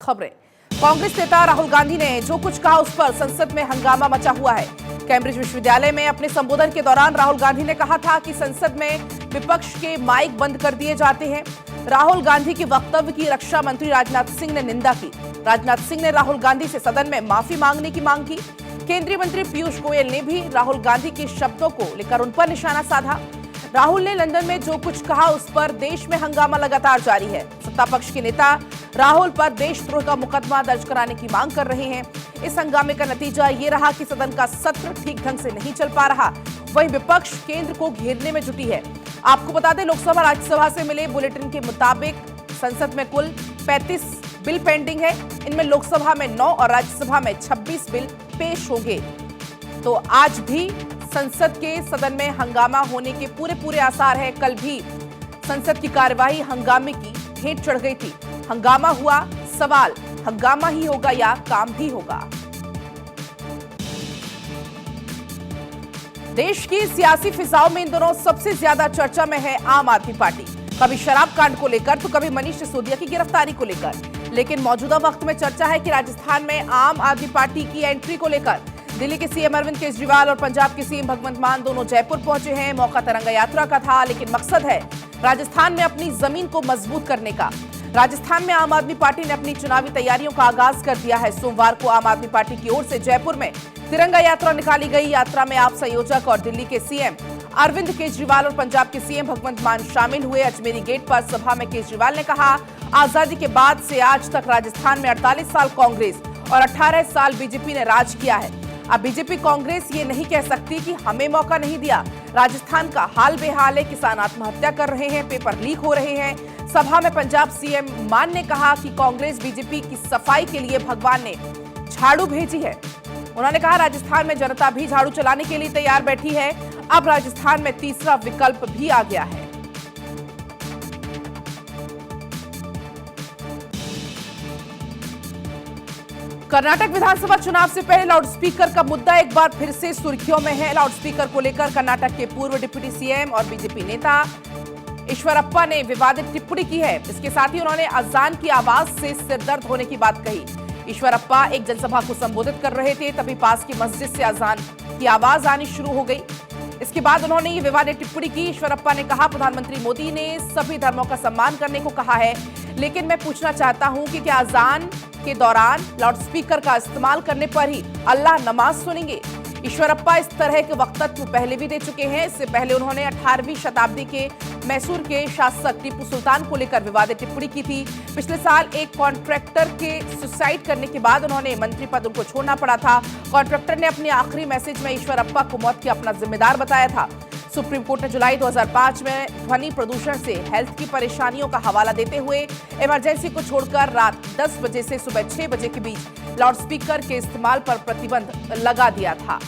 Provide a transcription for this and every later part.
खबरें। कांग्रेस नेता राहुल गांधी ने जो कुछ कहा उस पर संसद में हंगामा मचा हुआ है। कैम्ब्रिज विश्वविद्यालय में अपने संबोधन के दौरान राहुल गांधी ने कहा था कि संसद में विपक्ष के माइक बंद कर दिए जाते हैं। राहुल गांधी के वक्तव्य की रक्षा मंत्री राजनाथ सिंह ने निंदा की। राजनाथ सिंह ने राहुल गांधी से सदन में माफी मांगने की मांग की। केंद्रीय मंत्री पीयूष गोयल ने भी राहुल गांधी के शब्दों को लेकर उन पर निशाना साधा। राहुल ने लंदन में जो कुछ कहा उस पर देश में हंगामा लगातार जारी है। सत्ता पक्ष के नेता राहुल पर देशद्रोह का मुकदमा दर्ज कराने की मांग कर रहे हैं। इस हंगामे का नतीजा ये रहा कि सदन का सत्र ठीक ढंग से नहीं चल पा रहा। वहीं विपक्ष केंद्र को घेरने में जुटी है। आपको बता दें, लोकसभा राज्यसभा से मिले बुलेटिन के मुताबिक संसद में कुल 35 बिल पेंडिंग है। इनमें लोकसभा में 9 और राज्यसभा में 26 बिल पेश होंगे। तो आज भी संसद के सदन में हंगामा होने के पूरे आसार है। कल भी संसद की कार्यवाही हंगामे की भेंट चढ़ गई थी। हंगामा हुआ, सवाल हंगामा ही होगा या काम भी होगा। देश की सियासी फिजाओं में इन दिनों सबसे ज्यादा चर्चा में है आम आदमी पार्टी। कभी शराब कांड को लेकर तो कभी मनीष सिसोदिया की गिरफ्तारी को लेकर। लेकिन मौजूदा वक्त में चर्चा है कि राजस्थान में आम आदमी पार्टी की एंट्री को लेकर। दिल्ली के सीएम अरविंद केजरीवाल और पंजाब के सीएम भगवंत मान दोनों जयपुर पहुंचे हैं। मौका तिरंगा यात्रा का था, लेकिन मकसद है राजस्थान में अपनी जमीन को मजबूत करने का। राजस्थान में आम आदमी पार्टी ने अपनी चुनावी तैयारियों का आगाज कर दिया है। सोमवार को आम आदमी पार्टी की ओर से जयपुर में तिरंगा यात्रा निकाली गई। यात्रा में आप संयोजक और दिल्ली के सीएम अरविंद केजरीवाल और पंजाब के सीएम भगवंत मान शामिल हुए। अजमेरी गेट पर सभा में केजरीवाल ने कहा, आजादी के बाद से आज तक राजस्थान में 48 साल कांग्रेस और 18 साल बीजेपी ने राज किया है। अब बीजेपी कांग्रेस ये नहीं कह सकती कि हमें मौका नहीं दिया। राजस्थान का हाल बेहाल है, किसान आत्महत्या कर रहे हैं, पेपर लीक हो रहे हैं। सभा में पंजाब सीएम मान ने कहा कि कांग्रेस बीजेपी की सफाई के लिए भगवान ने झाड़ू भेजी है। उन्होंने कहा, राजस्थान में जनता भी झाड़ू चलाने के लिए तैयार बैठी है। अब राजस्थान में तीसरा विकल्प भी आ गया है। कर्नाटक विधानसभा चुनाव से पहले लाउडस्पीकर का मुद्दा एक बार फिर से सुर्खियों में है। लाउडस्पीकर को लेकर कर्नाटक के पूर्व डिप्टी सीएम और बीजेपी नेता ईश्वरप्पा ने विवादित टिप्पणी की है। इसके साथ ही उन्होंने अजान की आवाज से सिरदर्द होने की बात कही। ईश्वरप्पा एक जनसभा को संबोधित कर रहे थे, तभी पास की मस्जिद से अजान की आवाज आनी शुरू हो गई। इसके बाद उन्होंने ये विवादित टिप्पणी की। ईश्वरप्पा ने कहा, प्रधानमंत्री मोदी ने सभी धर्मों का सम्मान करने को कहा है, लेकिन मैं पूछना चाहता हूं कि क्या अजान के दौरान लाउडस्पीकर का इस्तेमाल करने पर ही अल्लाह नमाज सुनेंगे। ईश्वरप्पा इस तरह के वक्तव्य पहले भी दे चुके हैं। इससे पहले उन्होंने 18वीं शताब्दी के मैसूर के शासक टीपू सुल्तान को लेकर विवादित टिप्पणी की थी। पिछले साल एक कॉन्ट्रैक्टर के सुसाइड करने के बाद उन्होंने मंत्री पद उनको छोड़ना पड़ा था। कॉन्ट्रैक्टर ने अपने आखिरी मैसेज में ईश्वरप्पा को मौत के अपना जिम्मेदार बताया था। सुप्रीम कोर्ट ने जुलाई 2005 में ध्वनि प्रदूषण से हेल्थ की परेशानियों का हवाला देते हुए इमरजेंसी को छोड़कर रात 10 बजे से सुबह 6 बजे के बीच लाउडस्पीकर के इस्तेमाल पर प्रतिबंध लगा दिया था।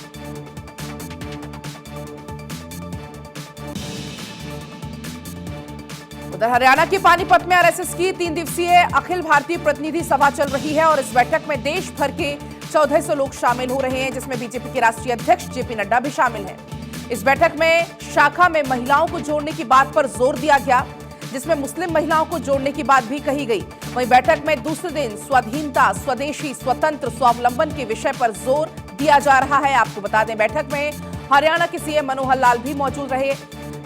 उधर हरियाणा के पानीपत में आरएसएस की 3 दिवसीय अखिल भारतीय प्रतिनिधि सभा चल रही है और इस बैठक में देश भर के 1400 लोग शामिल हो रहे हैं, जिसमें बीजेपी के राष्ट्रीय अध्यक्ष जेपी नड्डा भी शामिल हैं। इस बैठक में शाखा में महिलाओं को जोड़ने की बात पर जोर दिया गया, जिसमें मुस्लिम महिलाओं को जोड़ने की बात भी कही गई। वहीं बैठक में दूसरे दिन स्वाधीनता, स्वदेशी, स्वतंत्र, स्वावलंबन के विषय पर जोर दिया जा रहा है। आपको बता दें, बैठक में हरियाणा के सीएम मनोहर लाल भी मौजूद रहे।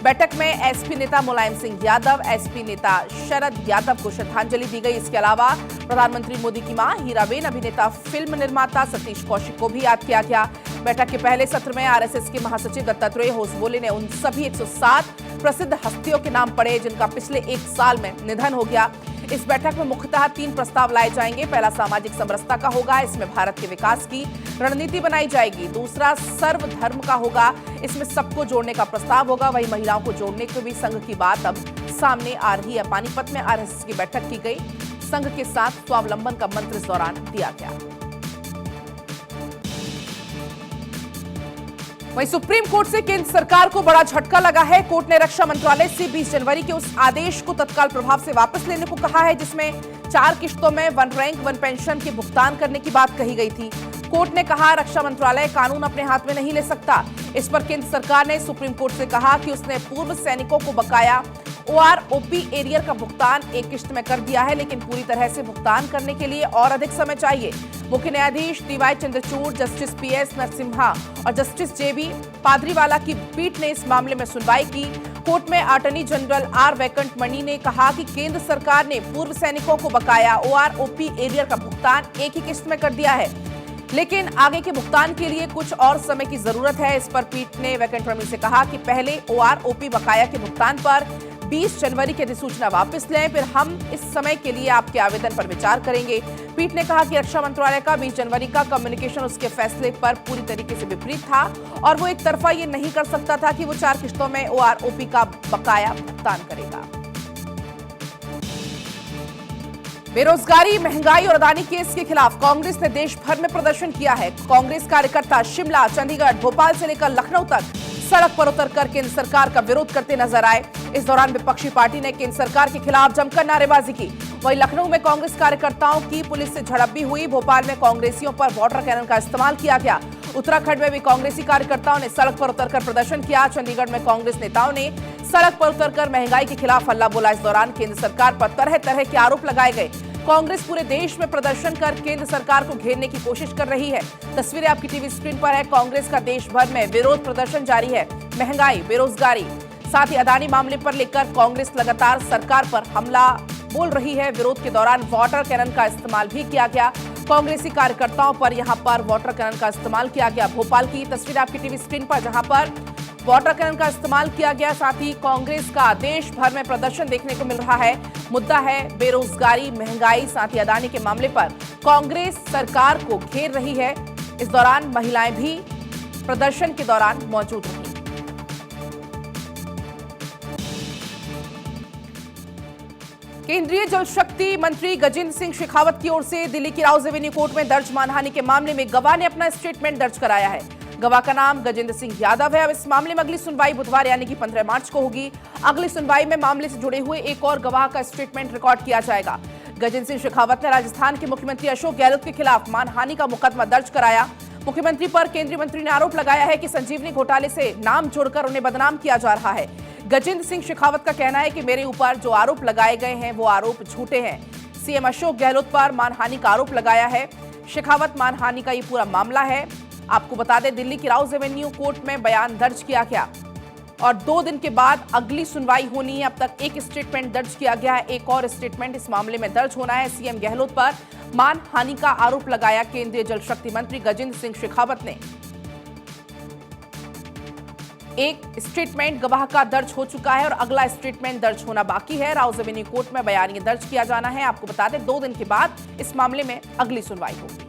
बैठक में एसपी नेता मुलायम सिंह यादव, एसपी नेता शरद यादव को श्रद्धांजलि दी गई। इसके अलावा प्रधानमंत्री मोदी की मां हीराबेन, अभिनेता, फिल्म निर्माता सतीश कौशिक को भी याद किया गया। बैठक के पहले सत्र में आरएसएस के महासचिव दत्तात्रेय होसबोले ने उन सभी 107 प्रसिद्ध हस्तियों के नाम पढ़े जिनका पिछले 1 साल में निधन हो गया। इस बैठक में मुख्यतः 3 प्रस्ताव लाए जाएंगे। पहला सामाजिक समरसता का होगा, इसमें भारत के विकास की रणनीति बनाई जाएगी। दूसरा सर्वधर्म का होगा, इसमें सबको जोड़ने का प्रस्ताव होगा। वहीं महिलाओं को जोड़ने की भी संघ की बात अब सामने आ रही है। पानीपत में आरएसएस की बैठक की गई। संघ के साथ स्वावलंबन का मंत्र इस दौरान दिया गया। वहीं सुप्रीम कोर्ट से केंद्र सरकार को बड़ा झटका लगा है। कोर्ट ने रक्षा मंत्रालय से 20 जनवरी के उस आदेश को तत्काल प्रभाव से वापस लेने को कहा है, जिसमें 4 किश्तों में 1 रैंक 1 पेंशन के भुगतान करने की बात कही गई थी। कोर्ट ने कहा, रक्षा मंत्रालय कानून अपने हाथ में नहीं ले सकता। इस पर केंद्र सरकार ने सुप्रीम कोर्ट से कहा कि उसने पूर्व सैनिकों को बकाया OROP एरियर का भुगतान एक किश्त में कर दिया है, लेकिन पूरी तरह से भुगतान करने के लिए और अधिक समय चाहिए। मुख्य न्यायाधीश DY Chandrachud, justice PS Narasimha और जस्टिस JB पादरीवाला की पीठ ने इस मामले में सुनवाई की। कोर्ट में अटॉर्नी जनरल R वैकंठ मणि ने कहा कि केंद्र सरकार ने पूर्व सैनिकों को बकाया OROP एरियर का भुगतान एक ही किश्त में कर दिया है, लेकिन आगे के भुगतान के लिए कुछ और समय की जरूरत है। इस पर पीठ ने वैकंठ मणि से कहा कि पहले OROP बकाया के भुगतान पर 20 जनवरी की अधिसूचना वापस लें, फिर हम इस समय के लिए आपके आवेदन पर विचार करेंगे। पीठ ने कहा कि रक्षा मंत्रालय का 20 जनवरी का कम्युनिकेशन उसके फैसले पर पूरी तरीके से विपरीत था और वो एक तरफा ये नहीं कर सकता था कि वो 4 किश्तों में OROP का बकाया भुगतान करेगा। बेरोजगारी, महंगाई और अदानी केस के खिलाफ कांग्रेस ने देश भर में प्रदर्शन किया है। कांग्रेस कार्यकर्ता शिमला, चंडीगढ़, भोपाल से लेकर लखनऊ तक सड़क पर उतरकर केंद्र सरकार का विरोध करते नजर आए। इस दौरान विपक्षी पार्टी ने केंद्र सरकार के खिलाफ जमकर नारेबाजी की। वहीं लखनऊ में कांग्रेस कार्यकर्ताओं की पुलिस से झड़प भी हुई। भोपाल में कांग्रेसियों पर वाटर कैनन का इस्तेमाल किया गया। उत्तराखंड में भी कांग्रेसी कार्यकर्ताओं ने सड़क पर उतरकर प्रदर्शन किया। चंडीगढ़ में कांग्रेस नेताओं ने सड़क पर उतरकर महंगाई के खिलाफ हल्ला बोला। इस दौरान केंद्र सरकार पर तरह तरह के आरोप लगाए गए। कांग्रेस पूरे देश में प्रदर्शन कर केंद्र सरकार को घेरने की कोशिश कर रही है। तस्वीरें आपकी टीवी स्क्रीन पर है। कांग्रेस का देश भर में विरोध प्रदर्शन जारी है। महंगाई, बेरोजगारी, साथ ही अदानी मामले पर लेकर कांग्रेस लगातार सरकार पर हमला बोल रही है। विरोध के दौरान वाटर कैनन का इस्तेमाल भी किया गया। कांग्रेसी कार्यकर्ताओं पर यहां पर वाटर कैनन का इस्तेमाल किया गया। भोपाल की तस्वीर आपकी टीवी स्क्रीन पर, जहां पर वाटर कैनन का इस्तेमाल किया गया। साथ ही कांग्रेस का देश भर में प्रदर्शन देखने को मिल रहा है। मुद्दा है बेरोजगारी, महंगाई, साथ ही अदानी के मामले पर कांग्रेस सरकार को घेर रही है। इस दौरान महिलाएं भी प्रदर्शन के दौरान मौजूद रही। केंद्रीय जल शक्ति मंत्री गजेंद्र सिंह शेखावत की ओर से दिल्ली की राउज एवेन्यू कोर्ट में दर्ज मानहानि के मामले में गवाह ने अपना स्टेटमेंट दर्ज कराया है। गवाह का नाम गजेंद्र सिंह यादव है। अब इस मामले में अगली सुनवाई बुधवार यानी कि 15 मार्च को होगी। अगली सुनवाई में मामले से जुड़े हुए एक और गवाह का स्टेटमेंट रिकॉर्ड किया जाएगा। गजेंद्र सिंह शेखावत ने राजस्थान के मुख्यमंत्री अशोक गहलोत के खिलाफ मानहानि का मुकदमा दर्ज कराया। मुख्यमंत्री पर केंद्रीय मंत्री ने आरोप लगाया है कि संजीवनी घोटाले से नाम जोड़कर उन्हें बदनाम किया जा रहा है। गजेंद्र सिंह शेखावत का कहना है कि मेरे ऊपर जो आरोप लगाए गए हैं वो आरोप झूठे हैं। सीएम अशोक गहलोत पर मानहानि का आरोप लगाया है। शेखावत मानहानि का ये पूरा मामला है। आपको बता दें, दिल्ली की राउज एवेन्यू कोर्ट में बयान दर्ज किया गया और 2 दिन के बाद अगली सुनवाई होनी है। अब तक एक स्टेटमेंट दर्ज किया गया है। एक और स्टेटमेंट इस मामले में दर्ज होना है। सीएम गहलोत पर मानहानि का आरोप लगाया केंद्रीय जल शक्ति मंत्री गजेंद्र सिंह शेखावत ने। एक स्टेटमेंट गवाह का दर्ज हो चुका है और अगला स्टेटमेंट दर्ज होना बाकी है। राउज एवेन्यू कोर्ट में बयान दर्ज किया जाना है। आपको बता दें, 2 दिन के बाद इस मामले में अगली सुनवाई होगी।